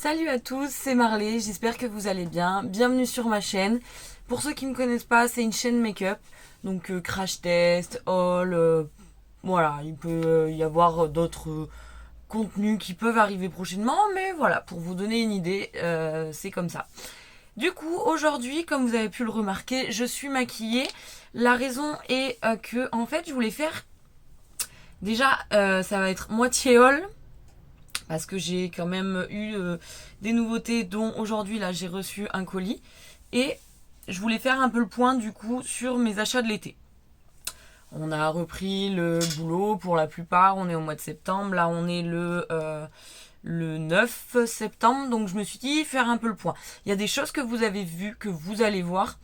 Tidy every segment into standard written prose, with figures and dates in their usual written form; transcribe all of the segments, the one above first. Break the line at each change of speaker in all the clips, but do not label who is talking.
Salut à tous, c'est Marley, j'espère que vous allez bien. Bienvenue sur ma chaîne. Pour ceux qui ne me connaissent pas, c'est une chaîne make-up. Donc crash test, haul, voilà, il peut y avoir d'autres contenus qui peuvent arriver prochainement. Mais voilà, pour vous donner une idée, c'est comme ça. Du coup, aujourd'hui, comme vous avez pu le remarquer, je suis maquillée. La raison est que, en fait, je voulais faire... Déjà, ça va être moitié haul. Parce que j'ai quand même eu des nouveautés, dont aujourd'hui là j'ai reçu un colis. Et je voulais faire un peu le point du coup sur mes achats de l'été. On a repris le boulot pour la plupart, on est au mois de septembre. Là on est le 9 septembre, donc je me suis dit faire un peu le point. Il y a des choses que vous avez vues, que vous allez voir,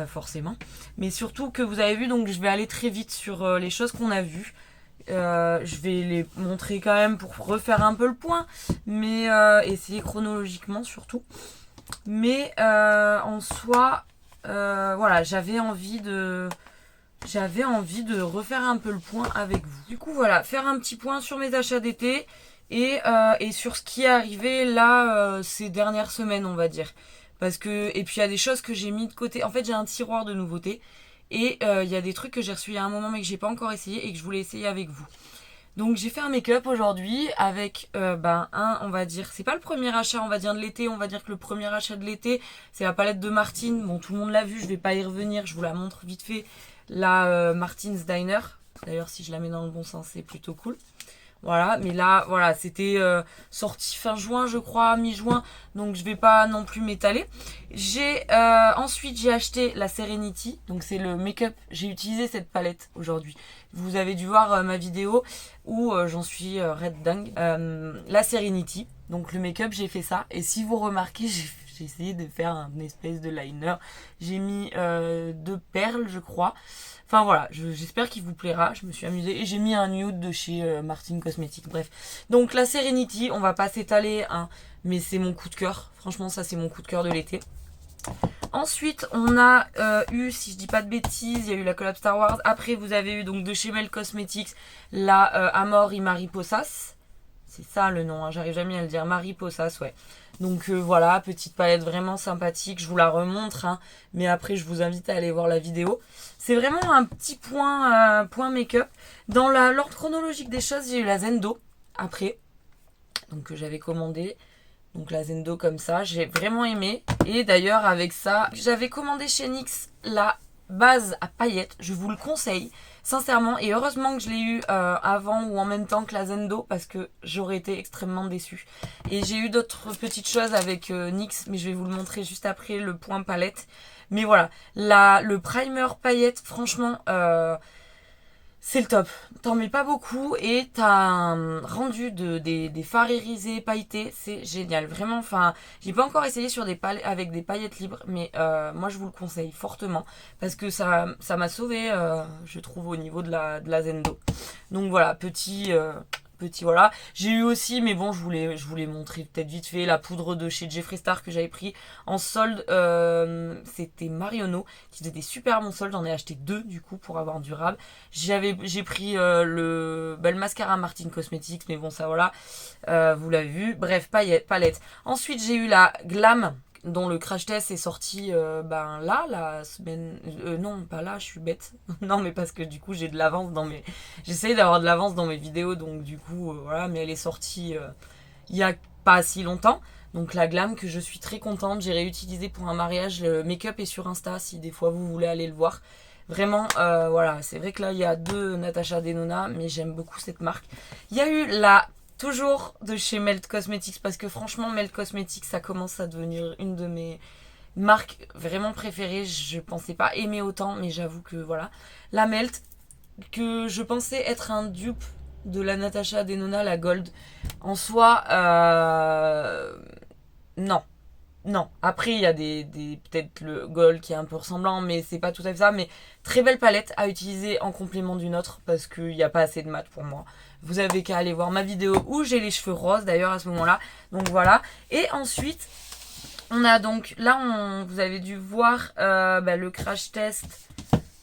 forcément. Mais surtout que vous avez vu, donc je vais aller très vite sur les choses qu'on a vues. Je vais les montrer quand même pour refaire un peu le point, mais essayer chronologiquement surtout. Mais en soi, voilà, j'avais envie de refaire un peu le point avec vous. Du coup, voilà, faire un petit point sur mes achats d'été et sur ce qui est arrivé là ces dernières semaines, on va dire. Parce que, et puis il y a des choses que j'ai mis de côté. En fait, j'ai un tiroir de nouveautés. Et il y a des trucs que j'ai reçus il y a un moment mais que j'ai pas encore essayé et que je voulais essayer avec vous. Donc j'ai fait un make-up aujourd'hui avec on va dire, c'est pas le premier achat on va dire de l'été, on va dire que le premier achat de l'été c'est la palette de Martine. Bon, tout le monde l'a vu, je vais pas y revenir, je vous la montre vite fait. La Martine's Diner, d'ailleurs si je la mets dans le bon sens c'est plutôt cool. Voilà, mais là, voilà, c'était sorti fin juin, je crois, mi-juin, donc je vais pas non plus m'étaler. Ensuite, j'ai acheté la Serenity, donc c'est le make-up. J'ai utilisé cette palette aujourd'hui. Vous avez dû voir ma vidéo où j'en suis red dingue. La Serenity, donc le make-up, j'ai fait ça. Et si vous remarquez, j'ai essayé de faire un espèce de liner. J'ai mis 2 perles, je crois. Enfin voilà, j'espère qu'il vous plaira, je me suis amusée. Et j'ai mis un nude de chez Martine Cosmetics, bref. Donc la Serenity, on va pas s'étaler, hein, mais c'est mon coup de cœur. Franchement, ça c'est mon coup de cœur de l'été. Ensuite, on a eu, si je dis pas de bêtises, il y a eu la collab Star Wars. Après, vous avez eu donc de chez Mel Cosmetics la Amor y Mariposas. C'est ça le nom, hein, j'arrive jamais à le dire. Mariposas, ouais. Donc voilà, petite palette vraiment sympathique. Je vous la remontre, hein, mais après, je vous invite à aller voir la vidéo. C'est vraiment un petit point make-up. Dans l'ordre chronologique des choses, j'ai eu la Zendo après. Donc que j'avais commandé. Donc la Zendo comme ça, j'ai vraiment aimé. Et d'ailleurs avec ça, j'avais commandé chez NYX la base à paillettes. Je vous le conseille sincèrement. Et heureusement que je l'ai eu avant ou en même temps que la Zendo parce que j'aurais été extrêmement déçue. Et j'ai eu d'autres petites choses avec NYX, mais je vais vous le montrer juste après le point palette. Mais voilà, le primer paillettes, franchement... c'est le top. T'en mets pas beaucoup et t'as un rendu des fards irisés pailletés. C'est génial. Vraiment, enfin, j'ai pas encore essayé sur avec des paillettes libres, mais moi je vous le conseille fortement parce que ça m'a sauvé, je trouve, au niveau de la Zendo. Donc voilà, petit voilà. J'ai eu aussi, mais bon, je voulais montrer peut-être vite fait la poudre de chez Jeffree Star que j'avais pris en solde. C'était Marionneau qui faisait des super bons soldes. J'en ai acheté 2 du coup pour avoir durable. J'ai pris le mascara Martine Cosmetics, mais bon ça voilà, vous l'avez vu. Bref, palette. Ensuite j'ai eu la Glam dont le crash test est sorti là la semaine non pas là, je suis bête. Non mais parce que du coup j'ai de l'avance j'essaye d'avoir de l'avance dans mes vidéos, donc du coup voilà, mais elle est sortie il y a pas si longtemps. Donc la Glam que je suis très contente, j'ai réutilisé pour un mariage. Le make-up est sur Insta si des fois vous voulez aller le voir. Vraiment, voilà, c'est vrai que là il y a 2 Natasha Denona, mais j'aime beaucoup cette marque. Il y a eu toujours de chez Melt Cosmetics, parce que franchement Melt Cosmetics ça commence à devenir une de mes marques vraiment préférées. Je pensais pas aimer autant, mais j'avoue que voilà. La Melt, que je pensais être un dupe de la Natasha Denona, la Gold. En soi, non. Non, après il y a peut-être le gold qui est un peu ressemblant, mais c'est pas tout à fait ça. Mais très belle palette à utiliser en complément d'une autre parce qu'il n'y a pas assez de mat pour moi. Vous avez qu'à aller voir ma vidéo où j'ai les cheveux roses d'ailleurs à ce moment-là. Donc voilà. Et ensuite, on a donc là, vous avez dû voir le crash test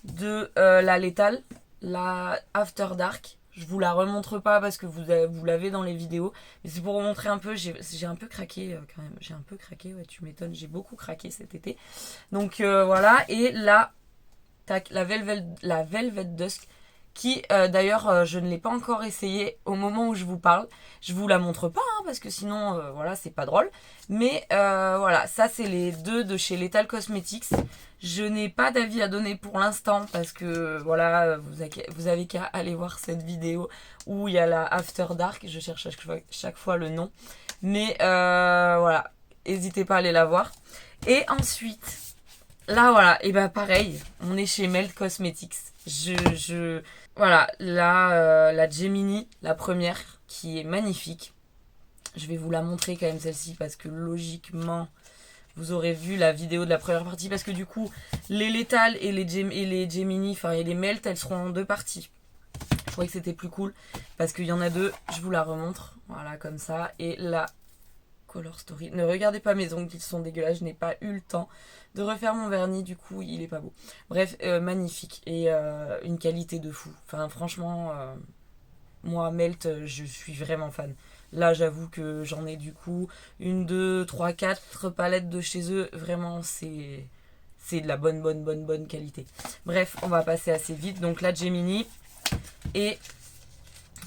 de la Lethal, la After Dark. Je vous la remontre pas parce que vous l'avez dans les vidéos. Mais c'est pour vous montrer un peu. J'ai un peu craqué quand même. J'ai un peu craqué, ouais, tu m'étonnes. J'ai beaucoup craqué cet été. Donc voilà. Et là, tac, la Velvet Dusk. Qui d'ailleurs je ne l'ai pas encore essayé au moment où je vous parle. Je vous la montre pas hein, parce que sinon voilà c'est pas drôle. Mais voilà, ça c'est les deux de chez Lethal Cosmetics. Je n'ai pas d'avis à donner pour l'instant parce que voilà, vous avez qu'à aller voir cette vidéo où il y a la After Dark. Je cherche chaque fois le nom. Mais voilà, n'hésitez pas à aller la voir. Et ensuite, là voilà, et bah pareil, on est chez Melt Cosmetics. Voilà, là, la Gemini, la première, qui est magnifique. Je vais vous la montrer quand même celle-ci parce que logiquement, vous aurez vu la vidéo de la première partie. Parce que du coup, les Lethal et les Gemini, enfin et les Melt, elles seront en deux parties. Je trouvais que c'était plus cool parce qu'il y en a deux. Je vous la remontre, voilà, comme ça. Et la Color Story. Ne regardez pas mes ongles, ils sont dégueulasses. Je n'ai pas eu le temps de refaire mon vernis, du coup il est pas beau. Bref, magnifique et une qualité de fou. Enfin franchement, moi Melt, je suis vraiment fan. Là j'avoue que j'en ai du coup 1, 2, 3, 4 palettes de chez eux. Vraiment c'est de la bonne qualité. Bref, on va passer assez vite. Donc la Gemini et...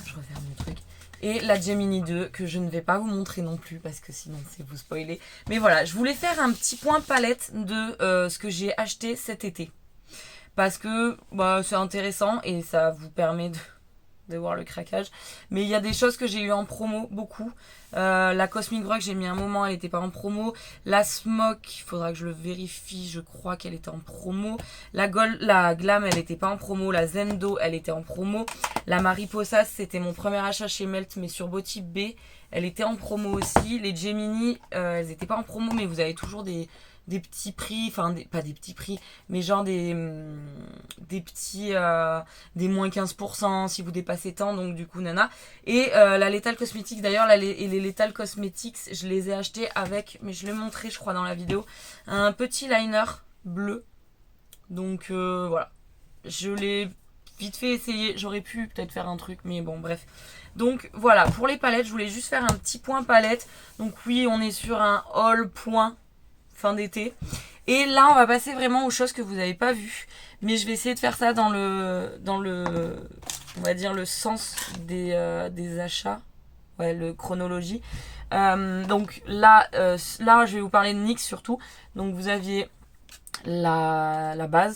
Je referme mon truc. Et la Gemini 2 que je ne vais pas vous montrer non plus parce que sinon c'est vous spoiler. Mais voilà, je voulais faire un petit point palette de ce que j'ai acheté cet été. Parce que bah, c'est intéressant et ça vous permet de voir le craquage. Mais il y a des choses que j'ai eu en promo, beaucoup. La Cosmic Rock, j'ai mis un moment, elle n'était pas en promo. La Smoke, il faudra que je le vérifie, je crois qu'elle était en promo. La Glam, elle n'était pas en promo. La Zendo, elle était en promo. La Mariposa, c'était mon premier achat chez Melt, mais sur Botip B, elle était en promo aussi. Les Gemini, elles n'étaient pas en promo, mais vous avez toujours des petits prix, enfin pas des petits prix, mais genre des petits, des moins 15% si vous dépassez tant, donc du coup nana. Et la Lethal Cosmetics d'ailleurs, les Lethal Cosmetics, je les ai achetés avec, mais je l'ai montré je crois dans la vidéo, un petit liner bleu. Donc voilà, je l'ai vite fait essayer, j'aurais pu peut-être faire un truc, mais bon bref. Donc voilà, pour les palettes, je voulais juste faire un petit point palette. Donc oui, on est sur un haul point fin d'été. Et là, on va passer vraiment aux choses que vous n'avez pas vues. Mais je vais essayer de faire ça dans le on va dire le sens des achats. Ouais, le chronologie. Donc là, je vais vous parler de NYX surtout. Donc vous aviez la base.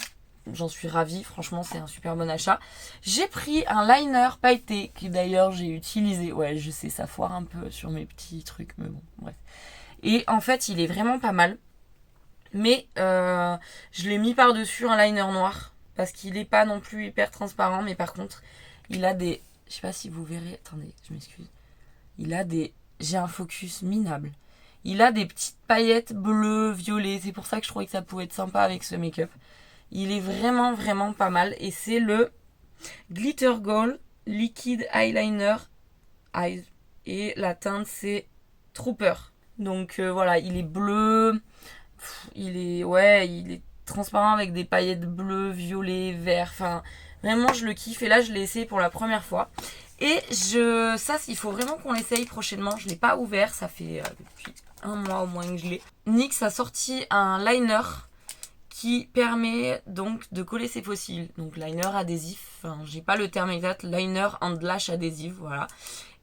J'en suis ravie. Franchement, c'est un super bon achat. J'ai pris un liner pailleté qui d'ailleurs j'ai utilisé. Ouais, je sais, ça foire un peu sur mes petits trucs. Mais bon, bref. Et en fait, il est vraiment pas mal. Mais je l'ai mis par-dessus un liner noir. Parce qu'il n'est pas non plus hyper transparent. Mais par contre, il a des... Je sais pas si vous verrez. Attendez, je m'excuse. Il a des... J'ai un focus minable. Il a des petites paillettes bleues, violets. C'est pour ça que je trouvais que ça pouvait être sympa avec ce make-up. Il est vraiment pas mal. Et c'est le Glitter Gold Liquid Eyeliner Eyes. Et la teinte, c'est Trooper. Donc voilà, il est bleu... Il est transparent avec des paillettes bleues, violets, verts. Enfin, vraiment, je le kiffe. Et là, je l'ai essayé pour la première fois. Et ça, il faut vraiment qu'on l'essaye prochainement. Je ne l'ai pas ouvert. Ça fait depuis un mois au moins que je l'ai. NYX a sorti un liner qui permet donc de coller ses fossiles. Donc, liner adhésif. Enfin, j'ai pas le terme exact. Liner and lash adhésif. Voilà.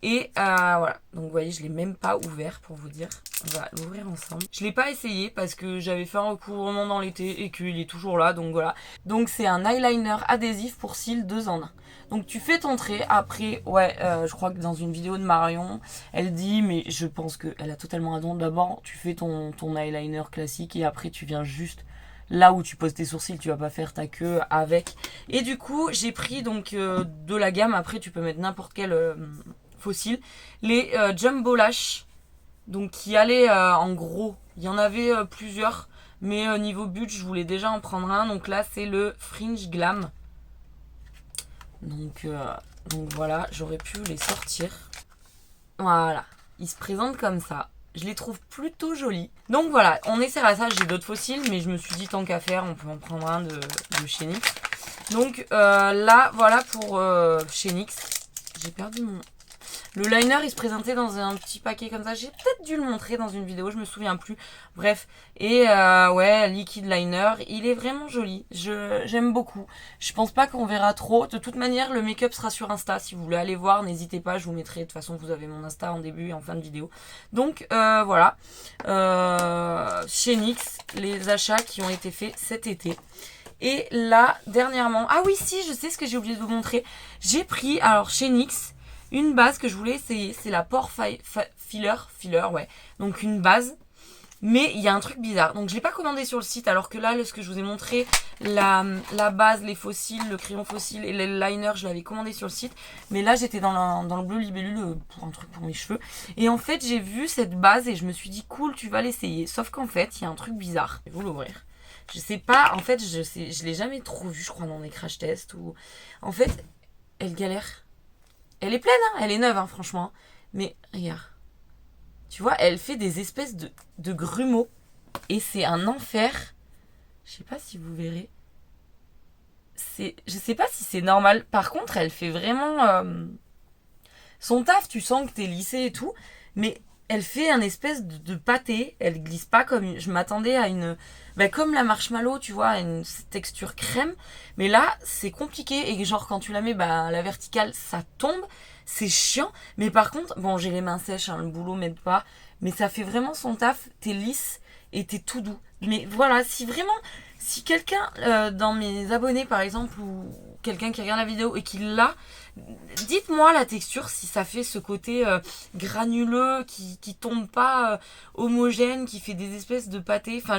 Et voilà, donc vous voyez, je l'ai même pas ouvert pour vous dire. On va l'ouvrir ensemble. Je l'ai pas essayé parce que j'avais fait un recouvrement dans l'été et qu'il est toujours là, donc voilà. Donc c'est un eyeliner adhésif pour cils 2 en 1. Donc tu fais ton trait, après, ouais, je crois que dans une vidéo de Marion, elle dit, mais je pense qu'elle a totalement raison. D'abord, tu fais ton eyeliner classique et après tu viens juste... Là où tu poses tes sourcils, tu vas pas faire ta queue avec. Et du coup, j'ai pris donc de la gamme. Après, tu peux mettre n'importe quel... fossiles, les Jumbo Lash, donc qui allaient en gros, il y en avait plusieurs, mais niveau budget je voulais déjà en prendre un, donc là c'est le Fringe Glam, donc voilà, j'aurais pu les sortir, voilà, ils se présentent comme ça, je les trouve plutôt jolis, donc voilà, on essaiera ça, j'ai d'autres fossiles, mais je me suis dit tant qu'à faire, on peut en prendre un de chez NYX, donc là voilà pour chez NYX. j'ai perdu mon... Le liner, il se présentait dans un petit paquet comme ça. J'ai peut-être dû le montrer dans une vidéo, je me souviens plus. Bref, et ouais, liquid liner, il est vraiment joli. J'aime beaucoup. Je pense pas qu'on verra trop. De toute manière, le make-up sera sur Insta. Si vous voulez aller voir, n'hésitez pas, je vous mettrai. De toute façon, vous avez mon Insta en début et en fin de vidéo. Donc voilà. Chez NYX, les achats qui ont été faits cet été. Et là, dernièrement... Ah oui, si, je sais ce que j'ai oublié de vous montrer. J'ai pris, alors chez NYX, une base que je voulais essayer, c'est la Pore Filler, ouais. Donc une base, mais il y a un truc bizarre. Donc je l'ai pas commandé sur le site, alors que là, ce que je vous ai montré, la base, les fossiles, le crayon fossile et le liner, je l'avais commandé sur le site. Mais là, j'étais dans le bleu libellule pour un truc pour mes cheveux. Et en fait, j'ai vu cette base et je me suis dit, cool, tu vas l'essayer. Sauf qu'en fait, il y a un truc bizarre. Je vais vous l'ouvrir. Je sais pas, en fait, je l'ai jamais trop vu, je crois, dans des crash tests. Ou... En fait, elle galère. Elle est pleine, hein, elle est neuve, hein, franchement. Mais regarde. Tu vois, elle fait des espèces de grumeaux. Et c'est un enfer. Je sais pas si vous verrez. Je sais pas si c'est normal. Par contre, elle fait vraiment... son taf, tu sens que t'es lissée et tout. Mais elle fait un espèce de pâté. Elle glisse pas comme... Je m'attendais à une... Bah, comme la marshmallow, tu vois, une texture crème. Mais là, c'est compliqué. Et genre, quand tu la mets à la verticale, ça tombe. C'est chiant. Mais par contre, bon, j'ai les mains sèches, hein, le boulot m'aide pas. Mais ça fait vraiment son taf. T'es lisse et t'es tout doux. Mais voilà, si quelqu'un dans mes abonnés, par exemple, ou quelqu'un qui regarde la vidéo et qui l'a, dites-moi la texture, si ça fait ce côté granuleux, qui tombe pas homogène, qui fait des espèces de pâtés. Enfin,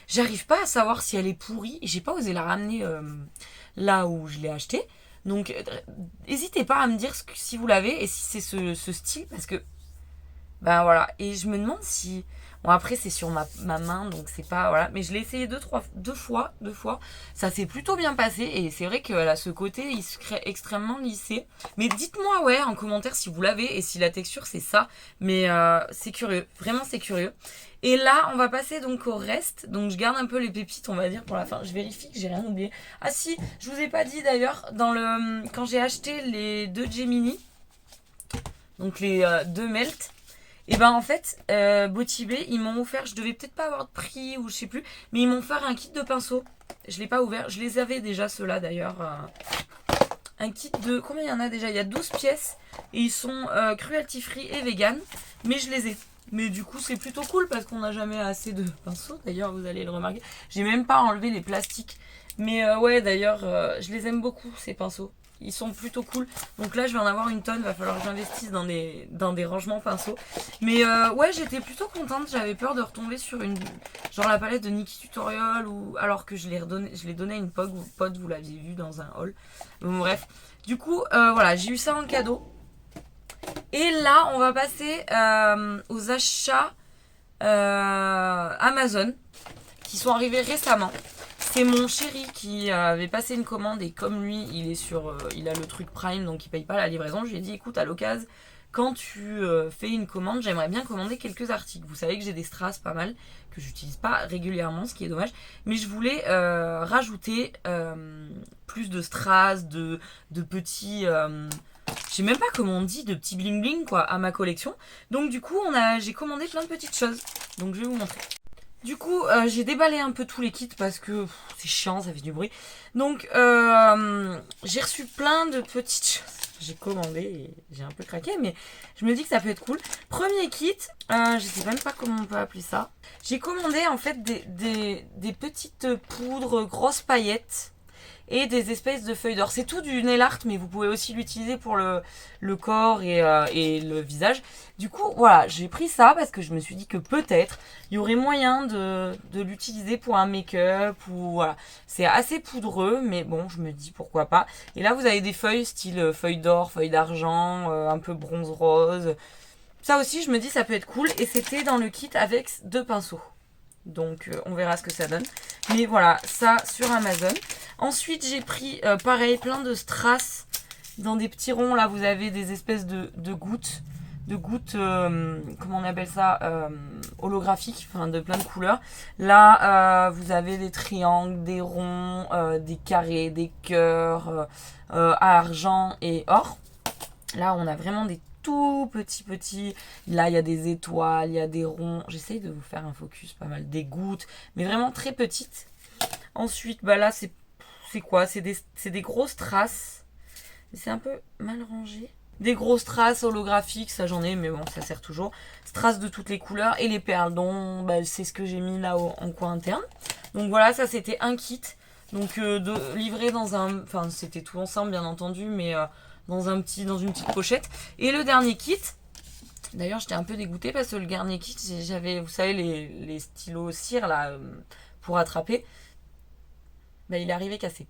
j'arrive pas à savoir si elle est pourrie. Et j'ai pas osé la ramener là où je l'ai achetée. Donc, n'hésitez pas à me dire si vous l'avez et si c'est ce style. Parce que, ben voilà. Et je me demande si... Bon, après, c'est sur ma main, donc c'est pas... Voilà. Mais je l'ai essayé deux fois. Ça s'est plutôt bien passé. Et c'est vrai qu'elle a ce côté, il se crée extrêmement lissé. Mais dites-moi, ouais, en commentaire si vous l'avez et si la texture, c'est ça. Mais c'est curieux. Vraiment, c'est curieux. Et là, on va passer donc au reste. Donc, je garde un peu les pépites, on va dire, pour la fin. Je vérifie que j'ai rien oublié. Ah si, je vous ai pas dit d'ailleurs, quand j'ai acheté les 2 Gemini, donc les 2 Melt, et ben en fait, Botibé, ils m'ont offert, je devais peut-être pas avoir de prix ou je sais plus, mais ils m'ont offert un kit de pinceaux. Je l'ai pas ouvert, je les avais déjà ceux-là d'ailleurs. Un kit de, combien il y en a déjà? Il y a 12 pièces et ils sont cruelty free et vegan, mais je les ai. Mais du coup, c'est plutôt cool parce qu'on n'a jamais assez de pinceaux. D'ailleurs, vous allez le remarquer. J'ai même pas enlevé les plastiques. Mais ouais, d'ailleurs, je les aime beaucoup, ces pinceaux. Ils sont plutôt cool. Donc là, je vais en avoir une tonne. Va falloir que j'investisse dans des rangements pinceaux. Mais ouais, j'étais plutôt contente. J'avais peur de retomber sur genre la palette de Nikki Tutorial. Alors que je l'ai donné à une pote. Vous l'aviez vu dans un haul. Bon, bref. Du coup, voilà, j'ai eu ça en cadeau. Et là, on va passer aux achats Amazon qui sont arrivés récemment. C'est mon chéri qui avait passé une commande et comme lui, il a le truc Prime, donc il paye pas la livraison. Je lui ai dit, écoute, à l'occasion, quand tu fais une commande, j'aimerais bien commander quelques articles. Vous savez que j'ai des strass pas mal, que j'utilise pas régulièrement, ce qui est dommage. Mais je voulais rajouter plus de strass, de petits... je sais même pas comment on dit, de petits bling bling quoi, à ma collection. Donc du coup, j'ai commandé plein de petites choses. Donc je vais vous montrer. Du coup, j'ai déballé un peu tous les kits parce que c'est chiant, ça fait du bruit. Donc, j'ai reçu plein de petites choses. J'ai commandé et j'ai un peu craqué, mais je me dis que ça peut être cool. Premier kit, je sais même pas comment on peut appeler ça. J'ai commandé en fait des petites poudres grosses paillettes et des espèces de feuilles d'or. C'est tout du nail art, mais vous pouvez aussi l'utiliser pour le corps et le visage. Du coup, voilà, j'ai pris ça parce que je me suis dit que peut-être il y aurait moyen de l'utiliser pour un make-up ou voilà. C'est assez poudreux, mais bon, je me dis pourquoi pas. Et là, vous avez des feuilles style feuilles d'or, feuilles d'argent, un peu bronze rose. Ça aussi, je me dis ça peut être cool. Et c'était dans le kit avec 2 pinceaux. Donc, on verra ce que ça donne. Mais voilà, ça sur Amazon. Ensuite, j'ai pris, pareil, plein de strass dans des petits ronds. Là, vous avez des espèces de gouttes. Comment on appelle ça, holographiques, enfin de plein de couleurs. Là, vous avez des triangles, des ronds, des carrés, des cœurs, argent et or. Là, on a vraiment des tout petits. Là, il y a des étoiles, il y a des ronds. J'essaye de vous faire un focus pas mal. Des gouttes, mais vraiment très petites. Ensuite, bah là, c'est quoi? C'est des grosses traces. C'est un peu mal rangé. Des grosses traces holographiques, ça j'en ai, mais bon, ça sert toujours. Strass de toutes les couleurs et les perles, dont bah, c'est ce que j'ai mis là en coin interne. Donc voilà, ça c'était un kit. Donc livré dans un... Enfin, c'était tout ensemble, bien entendu, mais dans une petite pochette. Et le dernier kit, d'ailleurs, j'étais un peu dégoûtée parce que le dernier kit, j'avais, vous savez, les stylos cire là, pour attraper. Bah, il est arrivé cassé.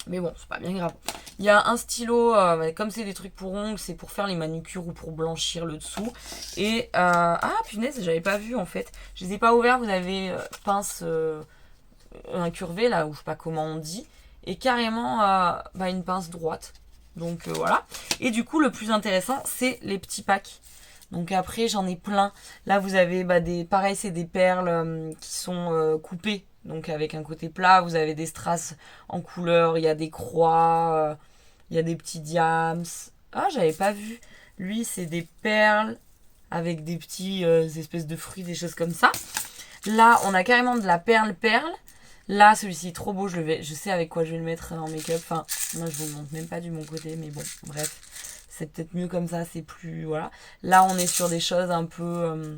Mais bon, c'est pas bien grave. Il y a un stylo, comme c'est des trucs pour ongles, c'est pour faire les manucures ou pour blanchir le dessous. Et, ah punaise, j'avais pas vu en fait. Je les ai pas ouverts, vous avez pince incurvée là, ou je sais pas comment on dit. Et carrément bah, une pince droite. Donc voilà. Et du coup, le plus intéressant, c'est les petits packs. Donc après, j'en ai plein. Là, vous avez bah, pareil, c'est des perles qui sont coupées. Donc avec un côté plat, vous avez des strass en couleur, il y a des croix, il y a des petits diams. Ah, j'avais pas vu. Lui, c'est des perles avec des petits espèces de fruits, des choses comme ça. Là, on a carrément de la perle. Là, celui-ci est trop beau, je sais avec quoi je vais le mettre en make-up. Enfin, moi, je vous le montre même pas du bon côté, mais bon, bref. C'est peut-être mieux comme ça, c'est plus... Voilà. Là, on est sur des choses un peu...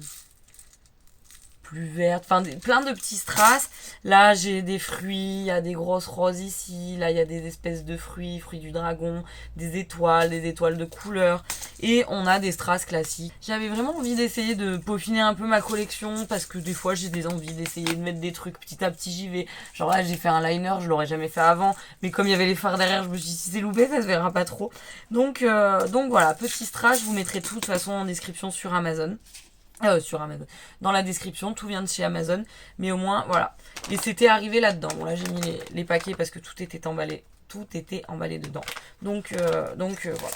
plus vertes, enfin plein de petits strass. Là j'ai des fruits, il y a des grosses roses ici, là il y a des espèces de fruits du dragon, des étoiles de couleurs, et on a des strass classiques. J'avais vraiment envie d'essayer de peaufiner un peu ma collection parce que des fois j'ai des envies d'essayer de mettre des trucs petit à petit, j'y vais. Genre là j'ai fait un liner, je l'aurais jamais fait avant, mais comme il y avait les fards derrière, je me suis dit si c'est loupé ça se verra pas trop. Donc voilà, petit strass, je vous mettrai tout de toute façon en description sur Amazon. Sur Amazon. Dans la description, tout vient de chez Amazon. Mais au moins, voilà. Et c'était arrivé là-dedans. Bon, là, j'ai mis les paquets parce que tout était emballé. Tout était emballé dedans. Donc voilà.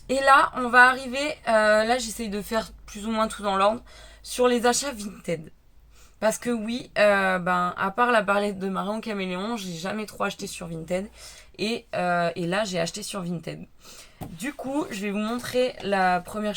Et là, on va arriver... là, j'essaye de faire plus ou moins tout dans l'ordre. Sur les achats Vinted. Parce que oui, à part la palette de Marion Caméléon, j'ai jamais trop acheté sur Vinted. Et là, j'ai acheté sur Vinted. Du coup, je vais vous montrer la première...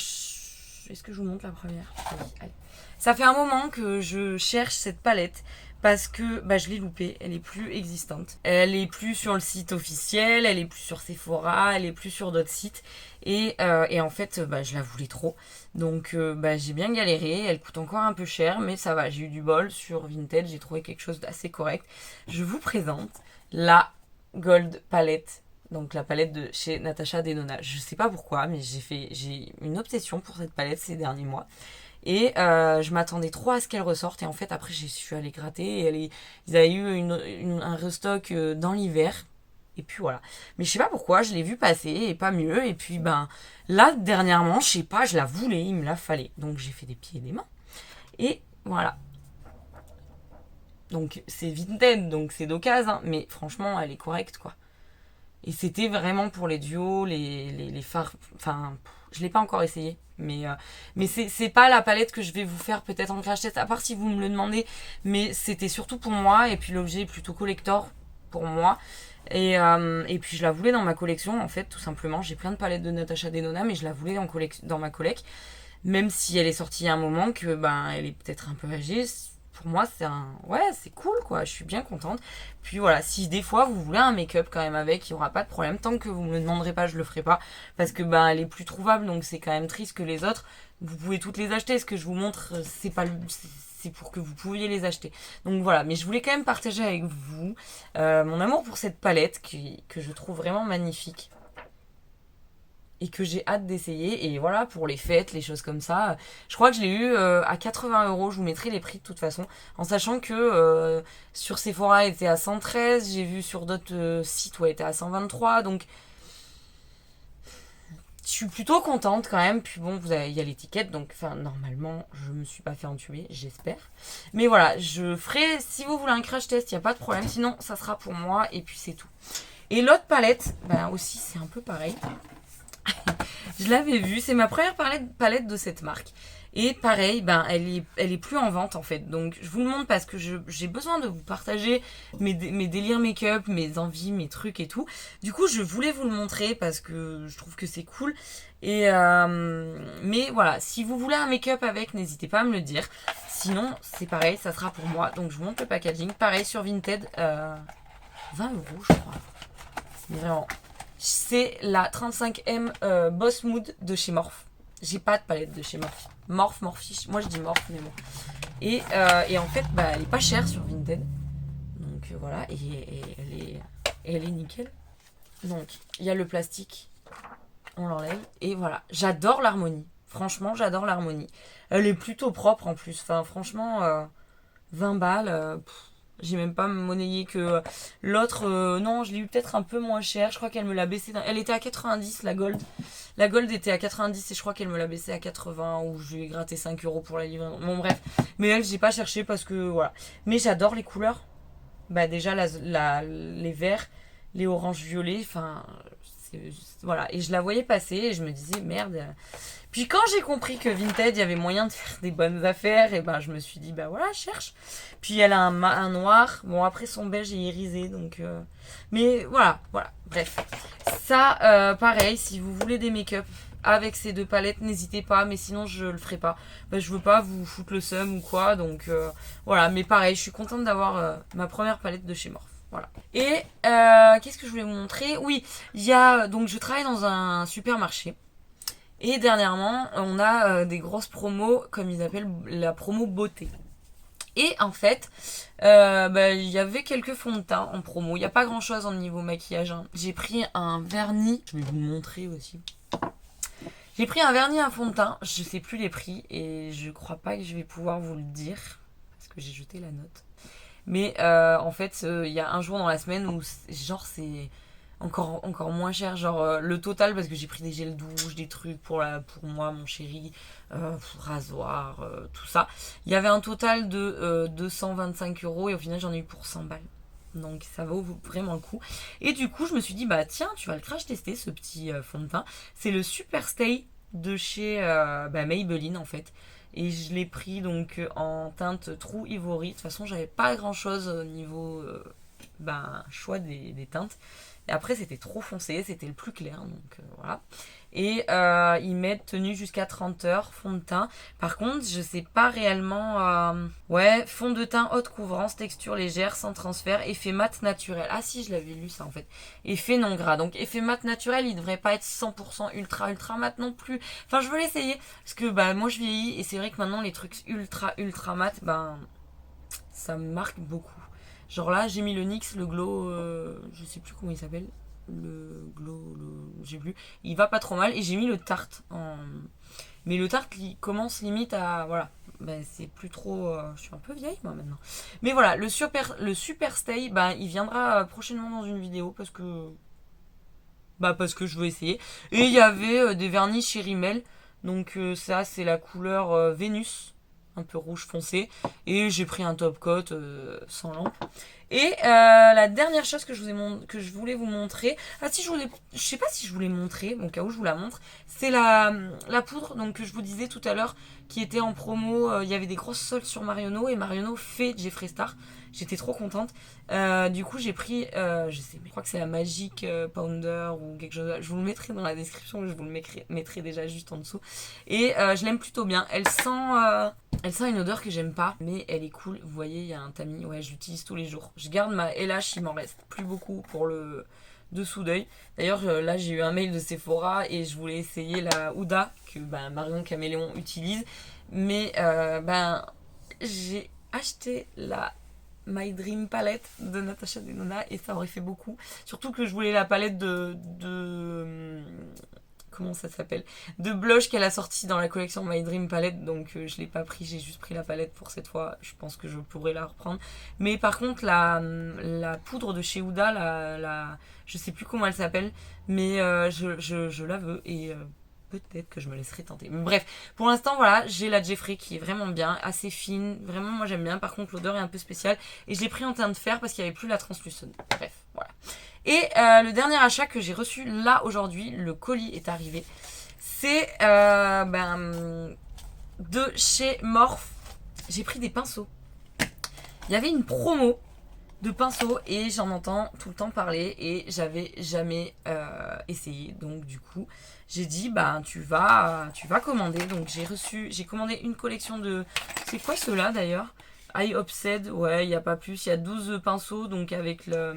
Est-ce que je vous montre la première? Oui, allez. Ça fait un moment que je cherche cette palette parce que je l'ai loupée, elle est plus existante. Elle est plus sur le site officiel, elle est plus sur Sephora, elle est plus sur d'autres sites. Et en fait, je la voulais trop. Donc j'ai bien galéré, elle coûte encore un peu cher, mais ça va, j'ai eu du bol sur Vinted, j'ai trouvé quelque chose d'assez correct. Je vous présente la Gold Palette. Donc la palette de chez Natasha Denona. Je sais pas pourquoi, mais j'ai une obsession pour cette palette ces derniers mois. Et je m'attendais trop à ce qu'elle ressorte. Et en fait, après, je suis allée gratter. Et ils avaient eu un restock dans l'hiver. Et puis voilà. Mais je sais pas pourquoi, je l'ai vu passer et pas mieux. Et puis là, dernièrement, je sais pas, je la voulais, il me la fallait. Donc j'ai fait des pieds et des mains. Et voilà. Donc c'est Vinted, donc c'est d'occasion. Hein, mais franchement, elle est correcte, quoi. Et c'était vraiment pour les duos, les fards. Enfin, je l'ai pas encore essayé. Mais c'est pas la palette que je vais vous faire peut-être en crash test, à part si vous me le demandez. Mais c'était surtout pour moi. Et puis l'objet est plutôt collector pour moi. Et puis je la voulais dans ma collection, en fait, tout simplement. J'ai plein de palettes de Natasha Denona, mais je la voulais dans ma collect. Même si elle est sortie il y a un moment, que elle est peut-être un peu âgée. Pour moi, c'est cool, quoi. Je suis bien contente. Puis voilà, si des fois vous voulez un make-up quand même avec, il n'y aura pas de problème. Tant que vous me le demanderez pas, je le ferai pas. Parce que elle est plus trouvable, donc c'est quand même triste que les autres. Vous pouvez toutes les acheter. Ce que je vous montre, c'est pour que vous pouviez les acheter. Donc voilà, mais je voulais quand même partager avec vous mon amour pour cette palette que je trouve vraiment magnifique. Et que j'ai hâte d'essayer. Et voilà, pour les fêtes, les choses comme ça. Je crois que je l'ai eu à 80 €. Je vous mettrai les prix de toute façon. En sachant que sur Sephora, elle était à 113. J'ai vu sur d'autres sites où elle était à 123. Donc, je suis plutôt contente quand même. Puis bon, il y a l'étiquette. Donc, normalement, je me suis pas fait entuber. J'espère. Mais voilà, je ferai... Si vous voulez un crash test, il n'y a pas de problème. Sinon, ça sera pour moi. Et puis, c'est tout. Et l'autre palette, aussi, c'est un peu pareil. Je l'avais vue, c'est ma première palette de cette marque. Et pareil, ben, elle est plus en vente en fait. Donc je vous le montre parce que j'ai besoin de vous partager mes délires make-up, mes envies, mes trucs et tout. Du coup, je voulais vous le montrer parce que je trouve que c'est cool. Et mais voilà, si vous voulez un make-up avec, n'hésitez pas à me le dire. Sinon, c'est pareil, ça sera pour moi. Donc je vous montre le packaging. Pareil sur Vinted, 20 euros je crois. Mais vraiment, c'est la 35M Boss Mood de chez Morphe. J'ai pas de palette de chez Morphe. Morphiche. Moi je dis Morphe, mais bon. Et en fait, bah, elle est pas chère sur Vinted. Donc voilà, et elle est nickel. Donc il y a le plastique, on l'enlève. Et voilà, j'adore l'harmonie. Franchement, j'adore l'harmonie. Elle est plutôt propre en plus. Enfin, franchement, 20 balles. J'ai même pas monnayé que l'autre. Non, je l'ai eu peut-être un peu moins cher. Je crois qu'elle me l'a baissé. Elle était à 90, la Gold. La Gold était à 90 et je crois qu'elle me l'a baissé à 80 ou je lui ai gratté 5 euros pour la livraison. Bon, bref. Mais elle, j'ai pas cherché parce que voilà. Mais j'adore les couleurs. Bah, déjà, les verts, les oranges violets. Enfin, voilà. Et je la voyais passer et je me disais, merde. Puis quand j'ai compris que Vinted, il y avait moyen de faire des bonnes affaires, et ben je me suis dit, bah voilà, cherche. Puis elle a un noir. Bon, après son beige est irisé, donc... Mais voilà, bref. Ça, pareil, si vous voulez des make-up avec ces deux palettes, n'hésitez pas, mais sinon je le ferai pas. Bah, je veux pas vous foutre le seum ou quoi, donc voilà. Mais pareil, je suis contente d'avoir ma première palette de chez Morphe. Voilà. Et qu'est-ce que je voulais vous montrer? Oui, il y a... Donc je travaille dans un supermarché. Et dernièrement, on a des grosses promos, comme ils appellent la promo beauté. Et en fait, bah, il y avait quelques fonds de teint en promo. Il n'y a pas grand chose en niveau maquillage, hein. J'ai pris un vernis. Je vais vous montrer aussi. J'ai pris un vernis à fond de teint. Je sais plus les prix et je crois pas que je vais pouvoir vous le dire parce que j'ai jeté la note. Mais en fait, il y a un jour dans la semaine où genre c'est encore moins cher, genre le total, parce que j'ai pris des gels douche, des trucs pour moi, mon chéri, rasoir, tout ça. Il y avait un total de 225 euros et au final j'en ai eu pour 100 balles. Donc ça vaut vraiment le coup. Et du coup je me suis dit, bah tiens, tu vas le crash tester ce petit fond de teint. C'est le Super Stay de chez Maybelline en fait. Et je l'ai pris donc en teinte True Ivory. De toute façon j'avais pas grand chose au niveau choix des teintes. Et après, c'était trop foncé, c'était le plus clair, donc voilà. Et ils mettent tenue jusqu'à 30 heures, fond de teint. Par contre, je sais pas réellement... Ouais, fond de teint haute couvrance, texture légère, sans transfert, effet mat naturel. Ah si, je l'avais lu ça en fait. Effet non gras. Donc effet mat naturel, il devrait pas être 100% ultra mat non plus. Enfin, je veux l'essayer, parce que bah moi je vieillis, et c'est vrai que maintenant les trucs ultra mat, ça me marque beaucoup. Genre là, j'ai mis le NYX, le Glow, je sais plus comment il s'appelle. Le Glow, j'ai plus. Il va pas trop mal. Et j'ai mis le Tarte. Mais le Tarte, il commence limite à... Voilà. Ben, c'est plus trop... je suis un peu vieille, moi, maintenant. Mais voilà, le Super Stay, il viendra prochainement dans une vidéo parce que... parce que je veux essayer. Et il y avait des vernis chez Rimmel. Donc ça, c'est la couleur Vénus, un peu rouge foncé, et j'ai pris un top coat sans lampe. Et la dernière chose que je voulais vous montrer, je sais pas si je voulais montrer, au cas où je vous la montre, c'est la poudre donc que je vous disais tout à l'heure, qui était en promo. Il y avait des grosses soldes sur Marionneau et Marionneau fait Jeffree Star. J'étais trop contente. Du coup, j'ai pris, je sais, mais je crois que c'est la Magic Powder ou quelque chose. Je vous le mettrai dans la description, je vous le mettrai déjà juste en dessous. Et je l'aime plutôt bien. Elle sent une odeur que j'aime pas, mais elle est cool. Vous voyez, il y a un tamis. Ouais, je l'utilise tous les jours. Je garde ma LH, il m'en reste plus beaucoup pour le dessous d'œil. D'ailleurs, là, j'ai eu un mail de Sephora et je voulais essayer la Huda que Marion Caméléon utilise. Mais j'ai acheté la My Dream palette de Natasha Denona et ça aurait fait beaucoup. Surtout que je voulais la palette de comment ça s'appelle, de blush qu'elle a sorti dans la collection My Dream Palette, donc je l'ai pas pris, j'ai juste pris la palette pour cette fois. Je pense que je pourrais la reprendre, mais par contre la poudre de chez Huda, je sais plus comment elle s'appelle, mais je la veux et peut-être que je me laisserai tenter. Mais bref, pour l'instant, voilà, j'ai la Jeffree qui est vraiment bien, assez fine. Vraiment, moi j'aime bien. Par contre, l'odeur est un peu spéciale. Et je l'ai pris en teint de fer parce qu'il n'y avait plus la translucent. Bref, voilà. Et le dernier achat que j'ai reçu là aujourd'hui, le colis est arrivé. C'est de chez Morphe. J'ai pris des pinceaux. Il y avait une promo de pinceaux et j'en entends tout le temps parler et j'avais jamais essayé. Donc du coup, j'ai dit bah tu vas commander. Donc j'ai commandé une collection de... C'est quoi ceux-là d'ailleurs? Eye Obsed, ouais, il n'y a pas plus. Il y a 12 pinceaux, donc avec la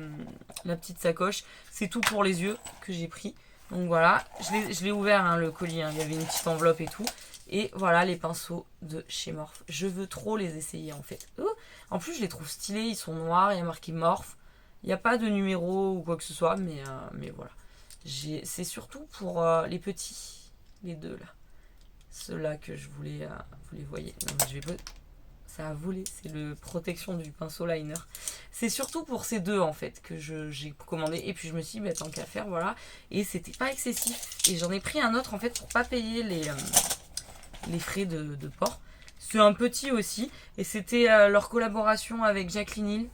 petite sacoche. C'est tout pour les yeux que j'ai pris. Donc voilà, je l'ai ouvert hein, le colis, hein. Il y avait une petite enveloppe et tout. Et voilà les pinceaux de chez Morphe. Je veux trop les essayer en fait. En plus je les trouve stylés, ils sont noirs, il y a marqué Morphe. Il n'y a pas de numéro ou quoi que ce soit, mais voilà. C'est surtout pour les petits, les deux là. Ceux-là que je voulais, vous les voyez. Non, mais je vais pas... Ça a volé, c'est le protection du pinceau liner. C'est surtout pour ces deux en fait que j'ai commandé. Et puis je me suis dit, bah, tant qu'à faire, voilà. Et c'était pas excessif. Et j'en ai pris un autre en fait pour pas payer les frais de port. C'est un petit aussi. Et c'était leur collaboration avec Jacqueline Hill.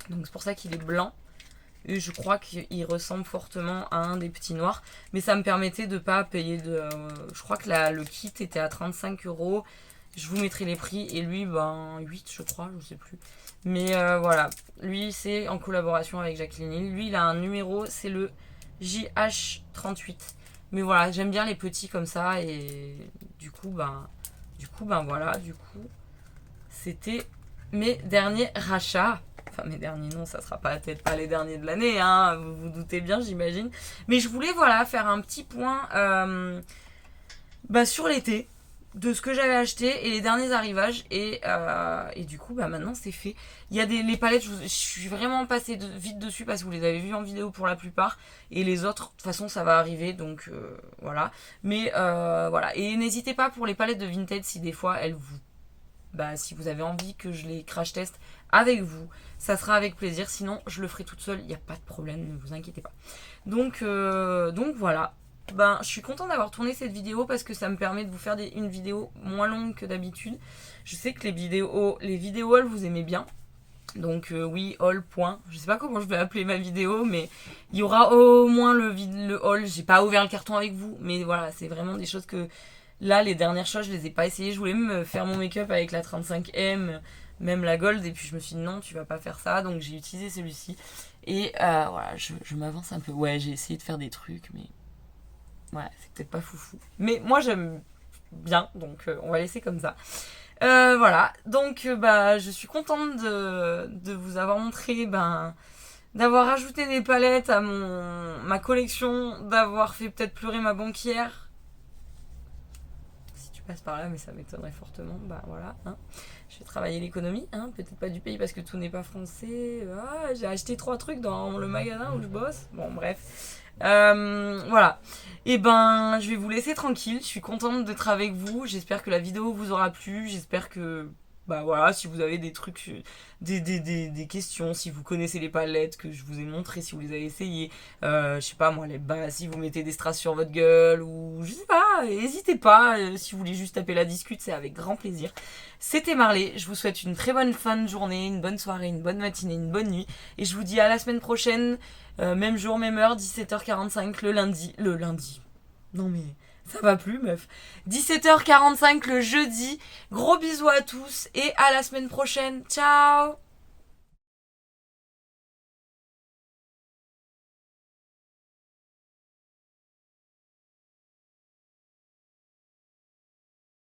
Donc c'est pour ça qu'il est blanc. Et je crois qu'il ressemble fortement à un des petits noirs. Mais ça me permettait de pas payer de... je crois que le kit était à 35 €. Je vous mettrai les prix. Et lui, ben 8 je crois, je sais plus. Mais voilà. Lui, c'est en collaboration avec Jacqueline Hill. Lui, il a un numéro, c'est le JH38. Mais voilà, j'aime bien les petits comme ça. Et du coup, ben voilà. Du coup, c'était mes derniers rachats. Enfin, mes derniers, non, ça sera peut-être pas les derniers de l'année, hein, vous vous doutez bien, j'imagine. Mais je voulais, voilà, faire un petit point sur l'été, de ce que j'avais acheté et les derniers arrivages. Et du coup, maintenant, c'est fait. Il y a les palettes, je suis vraiment passée vite dessus parce que vous les avez vues en vidéo pour la plupart. Et les autres, de toute façon, ça va arriver, donc voilà. Mais voilà. Et n'hésitez pas pour les palettes de Vinted si des fois, elles vous... si vous avez envie que je les crash teste avec vous, ça sera avec plaisir. Sinon, je le ferai toute seule, il n'y a pas de problème, ne vous inquiétez pas. Donc voilà. Je suis contente d'avoir tourné cette vidéo parce que ça me permet de vous faire une vidéo moins longue que d'habitude. Je sais que les vidéos haul, vous aimez bien. Donc oui, haul, point. Je sais pas comment je vais appeler ma vidéo, mais il y aura au moins le haul. J'ai pas ouvert le carton avec vous, mais voilà, c'est vraiment des choses que... Là, les dernières choses, je les ai pas essayées. Je voulais me faire mon make-up avec la 35M, même la Gold, et puis je me suis dit non, tu vas pas faire ça, donc j'ai utilisé celui-ci. Et voilà, je m'avance un peu. Ouais, j'ai essayé de faire des trucs, mais ouais, c'est peut-être pas foufou. Mais moi, j'aime bien, donc on va laisser comme ça. Voilà, donc je suis contente de vous avoir montré, d'avoir ajouté des palettes à ma collection, d'avoir fait peut-être pleurer ma banquière. Passe par là, mais ça m'étonnerait fortement. Voilà, hein. Je vais travailler l'économie, hein. Peut-être pas du pays parce que tout n'est pas français. J'ai acheté 3 trucs dans le magasin où je bosse. Bon, bref. Voilà. Et je vais vous laisser tranquille. Je suis contente d'être avec vous. J'espère que la vidéo vous aura plu. J'espère que voilà, si vous avez des trucs, des questions, si vous connaissez les palettes que je vous ai montrées, si vous les avez essayées, je sais pas moi, si vous mettez des strass sur votre gueule, ou je sais pas, n'hésitez pas, si vous voulez juste taper la discute, c'est avec grand plaisir. C'était Marley, je vous souhaite une très bonne fin de journée, une bonne soirée, une bonne matinée, une bonne nuit, et je vous dis à la semaine prochaine, même jour, même heure, 17h45 le lundi. Non mais... Ça va plus, meuf. 17h45 le jeudi. Gros bisous à tous et à la semaine prochaine. Ciao!